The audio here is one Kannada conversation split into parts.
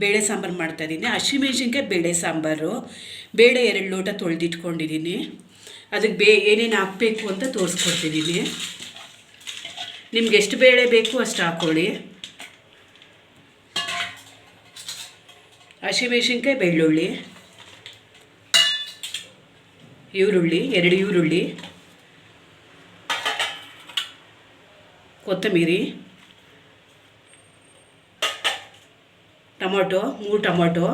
ಬೇಳೆ ಸಾಂಬಾರು ಮಾಡ್ತಾಯಿದ್ದೀನಿ. ಹಸಿಮೆಣ್ಸಿನ್ಕಾಯಿ ಬೇಳೆ ಸಾಂಬಾರು. ಬೇಳೆ 2 ಲೋಟ ತೊಳೆದಿಟ್ಕೊಂಡಿದ್ದೀನಿ. ಅದಕ್ಕೆ ಏನೇನು ಹಾಕಬೇಕು ಅಂತ ತೋರಿಸ್ಕೊಡ್ತಿದ್ದೀನಿ. ನಿಮ್ಗೆ ಎಷ್ಟು ಬೇಳೆ ಬೇಕು ಅಷ್ಟು ಹಾಕ್ಕೊಳ್ಳಿ. ಹಸಿಮೆಣ್ಸಿನ್ಕಾಯಿ, ಬೆಳ್ಳುಳ್ಳಿ, ಈರುಳ್ಳಿ 2 ಈರುಳ್ಳಿ, ಕೊತ್ತಂಬರಿ, ಟೊಮೊಟೊ 3 ಟೊಮೊಟೊ,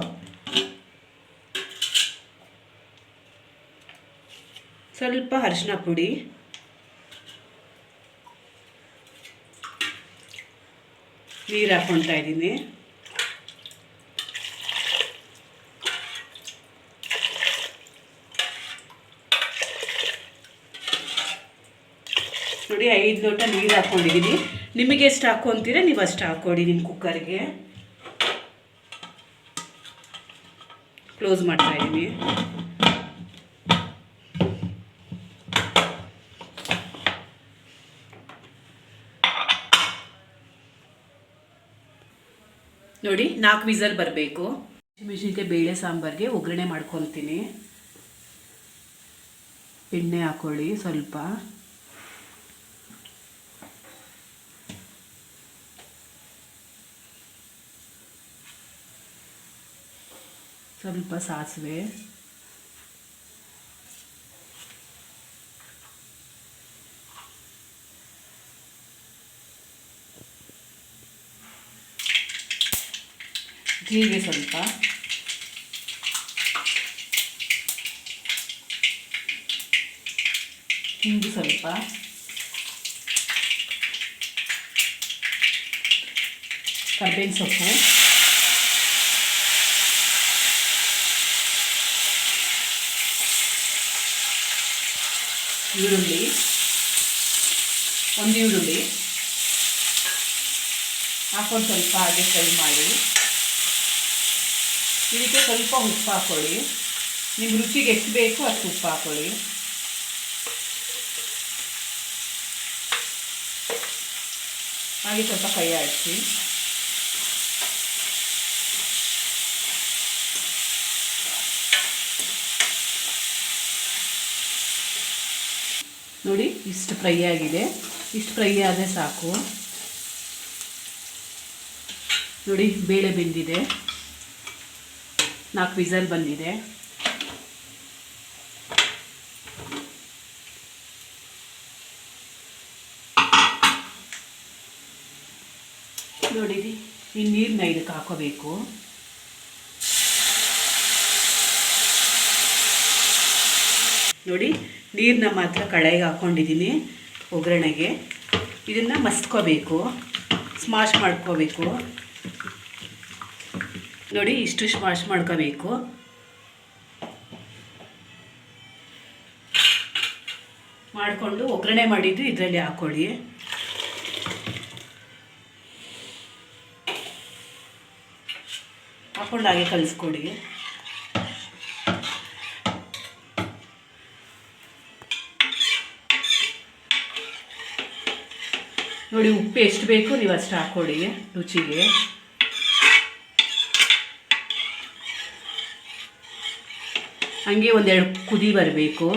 ಸ್ವಲ್ಪ ಅರಿಶಿನ ಪುಡಿ, ನೀರು ಹಾಕ್ಕೊಳ್ತಾ ಇದ್ದೀನಿ. ನೋಡಿ 5 ಲೋಟ ನೀರು ಹಾಕ್ಕೊಂಡಿದ್ದೀನಿ. ನಿಮಗೆ ಎಷ್ಟು ಹಾಕ್ಕೊತೀರ ನೀವು ಅಷ್ಟು ಹಾಕ್ಕೊಡಿ. ನಿಮ್ಮ ಕುಕ್ಕರ್ಗೆ ಕ್ಲೋಸ್ ಮಾಡ್ತಾ ಇದ್ದೀನಿ. ನೋಡಿ 4 ವಿಸಲ್ ಬರಬೇಕು. ಹಸಿಮೆಣ್ಸಿನ್ಕಾಯಿ ಬೇಳೆ ಸಾಂಬಾರಿಗೆ ಒಗ್ಗರಣೆ ಮಾಡ್ಕೊತೀನಿ. ಎಣ್ಣೆ ಹಾಕ್ಕೊಳ್ಳಿ ಸ್ವಲ್ಪ. ಸ್ವಲ್ಪ ಸಾಸಿವೆ, ಜೀರಿಗೆ ಸ್ವಲ್ಪ, ಹಿಂಗು ಸ್ವಲ್ಪ, ಕರ್ಬೇವಿನ ಸೊಪ್ಪು, ಈರುಳ್ಳಿ, 1 ಈರುಳ್ಳಿ ಹಾಕೊಂಡು ಸ್ವಲ್ಪ ಹಾಗೆ ಫ್ರೈ ಮಾಡಿ. ಇದಕ್ಕೆ ಸ್ವಲ್ಪ ಉಪ್ಪು ಹಾಕ್ಕೊಳ್ಳಿ. ನಿಮ್ಮ ರುಚಿಗೆ ಎಷ್ಟು ಬೇಕು ಅಷ್ಟು ಉಪ್ಪು ಹಾಕ್ಕೊಳ್ಳಿ. ಹಾಗೆ ಸ್ವಲ್ಪ ಕೈ ಆಡಿಸಿ. ನೋಡಿ ಇಷ್ಟು ಫ್ರೈ ಆಗಿದೆ. ಇಷ್ಟು ಫ್ರೈ ಆದರೆ ಸಾಕು. ನೋಡಿ ಬೇಳೆ ಬೆಂದಿದೆ. 4 ವಿಸಲ್ ಬಂದಿದೆ. ನೋಡಿರಿ ಈ ನೀರನ್ನ ಇದಕ್ಕೆ ಹಾಕೋಬೇಕು. ನೋಡಿ ನೀರನ್ನ ಮಾತ್ರ ಕಡಾಯಿಗೆ ಹಾಕ್ಕೊಂಡಿದ್ದೀನಿ ಒಗ್ಗರಣೆಗೆ. ಇದನ್ನು ಮಸ್ತ್ಕೋಬೇಕು, ಸ್ಮಾಶ್ ಮಾಡ್ಕೋಬೇಕು. ನೋಡಿ ಇಷ್ಟು ಸ್ಮಾಶ್ ಮಾಡ್ಕೋಬೇಕು. ಮಾಡಿಕೊಂಡು ಒಗ್ಗರಣೆ ಮಾಡಿದ್ದು ಇದರಲ್ಲಿ ಹಾಕ್ಕೊಳ್ಳಿ. ಹಾಕ್ಕೊಂಡು ಹಾಗೆ ಕಲಿಸ್ಕೊಡಿ. ನೋಡಿ ಉಪ್ಪು ಎಷ್ಟು ಬೇಕು ನೀವು ಅಷ್ಟು ಹಾಕ್ಕೊಳ್ಳಿ ರುಚಿಗೆ. ಹಾಗೆ 1-2 ಕುದಿ ಬರಬೇಕು.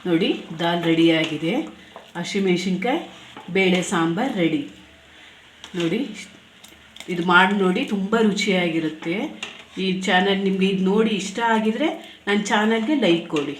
ನೋಡಿ ದಾಲ್ ರೆಡಿಯಾಗಿದೆ. ಹಸಿಮೆಣ್ಸಿನ್ಕಾಯಿ ಬೇಳೆ ಸಾಂಬಾರು ರೆಡಿ. ನೋಡಿ ಇದು ಮಾಡಿ ನೋಡಿ, ತುಂಬ ರುಚಿಯಾಗಿರುತ್ತೆ. ಈ ಚಾನಲ್ ನಿಮಗೆ ಇದು ನೋಡಿ ಇಷ್ಟ ಆಗಿದರೆ ನನ್ನ ಚಾನಲ್ಗೆ ಲೈಕ್ ಕೊಡಿ.